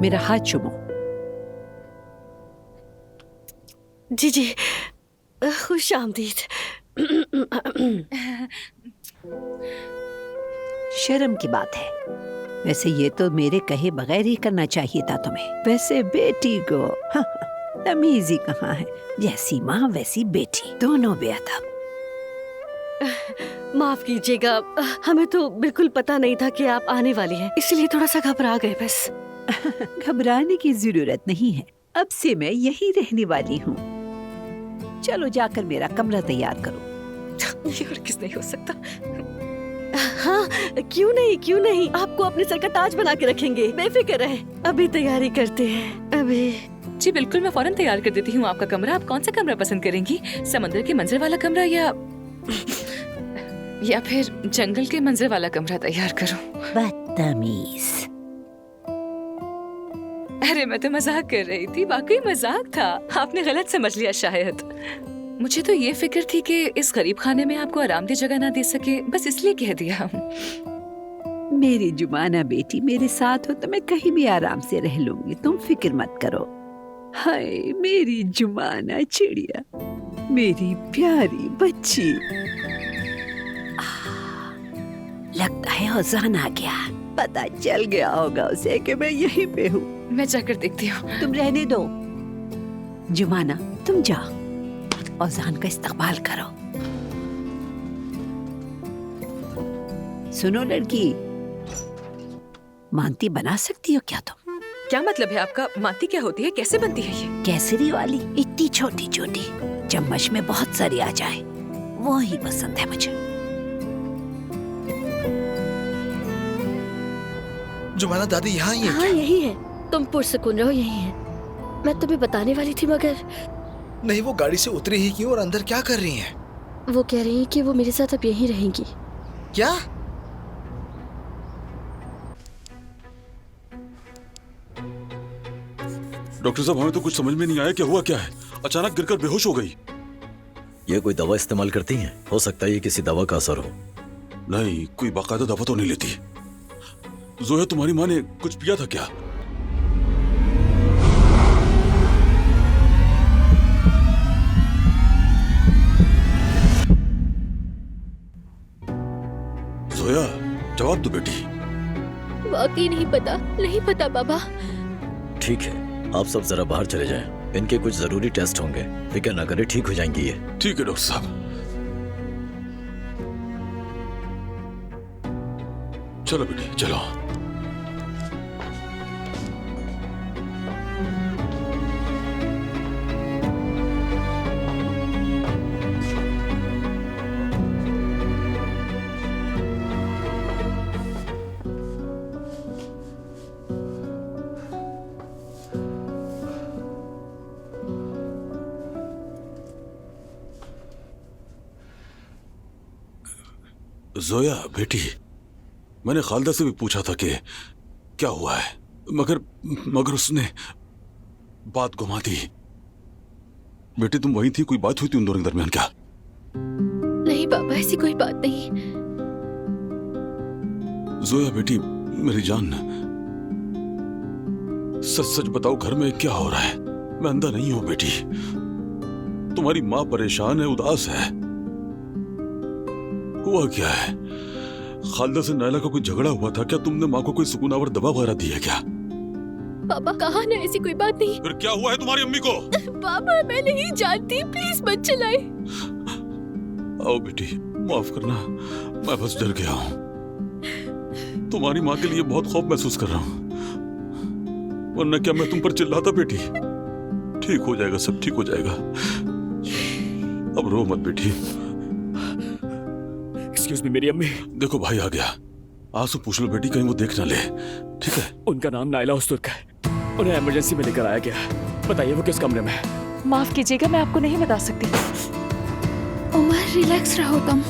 मेरा हाथ चूमो। जी जी, खुश आमदीद। शर्म की बात है। वैसे ये तो मेरे कहे बगैर ही करना चाहिए था तुम्हें। वैसे बेटी को तमीज ही कहाँ है। जैसी माँ वैसी बेटी, दोनों बेअदब। माफ कीजिएगा, हमें तो बिल्कुल पता नहीं था कि आप आने वाली हैं, इसलिए थोड़ा सा घबरा गए बस। घबराने की जरूरत नहीं है, अब से मैं यही रहने वाली हूँ। चलो जाकर मेरा कमरा तैयार करो। ये और किस नहीं हो सकता। हाँ, क्यों नहीं, आपको अपने सर का ताज बना के रखेंगे, बेफिक्र रहे। अभी तैयारी करते हैं, अभी। जी बिल्कुल, मैं फौरन तैयार कर देती हूँ आपका कमरा। आप कौन सा कमरा पसंद करेंगी? समंदर के मंजर वाला कमरा या फिर जंगल के मंजर वाला कमरा तैयार करूं? बदतमीज। अरे मैं तो मजाक कर रही थी, वाकई मजाक था। आपने गलत समझ लिया शायद। मुझे तो ये फिक्र थी कि इस गरीब खाने में आपको आरामदेह जगह ना दे सके, बस इसलिए कह दिया। मेरी जुमाना बेटी मेरे साथ हो तो मैं कहीं भी आराम से रह लूंगी, तुम फिक्र मत करो। हाय मेरी जुमाना चिड़िया, मेरी प्यारी बच्ची। लगता है औजान आ गया। पता चल गया होगा उसे कि मैं यहीं पे हूँ। मैं जाकर देखती हूँ। तुम रहने दो। जुमाना तुम जाओ, औजान का इस्तकबाल करो। सुनो लड़की, मानती बना सकती हो क्या तुम? क्या मतलब है आपका? माती क्या होती है, कैसे बनती है ये? केसरी वाली, इतनी छोटी छोटी, चम्मच में बहुत सारी आ जाए, वो ही पसंद है मुझे। जुमाना दादी यहाँ ही है हाँ क्या? यही है, तुम पुरसुकून रहो, यही है। मैं तुम्हें बताने वाली थी मगर नहीं, वो गाड़ी से उतरी ही क्यों और अंदर क्या कर रही हैं? वो कह रही है कि वो मेरे साथ अब यहीं रहेंगी। क्या? डॉक्टर साहब, हमें तो कुछ समझ में नहीं आया, क्या हुआ क्या है? अचानक गिरकर बेहोश हो गई। ये कोई दवा इस्तेमाल करती हैं? हो सकता है ये किसी दवा का असर हो। नहीं, कोई बाकायदा दवा तो नहीं लेती। जोया, तुम्हारी माँ ने कुछ पिया था क्या? जोया, जवाब दो बेटी। वाकई नहीं पता बाबा। ठीक है, आप सब जरा बाहर चले जाएं। इनके कुछ जरूरी टेस्ट होंगे, फिक्र ना करें, ठीक हो जाएंगी ये। ठीक है डॉक्टर साहब। चलो बेटी चलो। जोया बेटी, मैंने खालदा से भी पूछा था कि क्या हुआ है, मगर उसने बात घुमा दी। बेटी तुम वहीं थी, कोई बात हुई थी उन दोनों के दरमियान क्या? नहीं बाबा, ऐसी कोई बात नहीं। जोया बेटी मेरी जान, सच सच बताओ घर में क्या हो रहा है? मैं अंधा नहीं हूं बेटी। तुम्हारी माँ परेशान है, उदास है। हुआ क्या है? खालदा से नायला का कोई झगड़ा हुआ था क्या? तुमने माँ को कोई सुकूनावर दवा वगैरह दी है क्या? बाबा कहा ना, ऐसी कोई बात नहीं। फिर क्या हुआ है तुम्हारी अम्मी को? बाबा मैं नहीं जानती, प्लीज मत चलाए। आओ बेटी, माफ करना, मैं बस डर गया हूँ। तुम्हारी माँ के लिए बहुत खौफ महसूस कर रहा हूँ, वरना क्या मैं तुम पर चिल्लाता बेटी? ठीक हो जाएगा, सब ठीक हो जाएगा। अब रो मत बेटी। एक्सक्यूज मी मेरी अम्मी। देखो भाई आ गया, आंसू पूछ लो बेटी, कहीं वो देख ना ले, ठीक है? उनका नाम नायला उस्तुर्क है, उन्हें इमरजेंसी में लेकर आया गया। बताइए वो किस कमरे में है? माफ कीजिएगा, मैं आपको नहीं बता सकती। उमर रिलैक्स रहो तुम।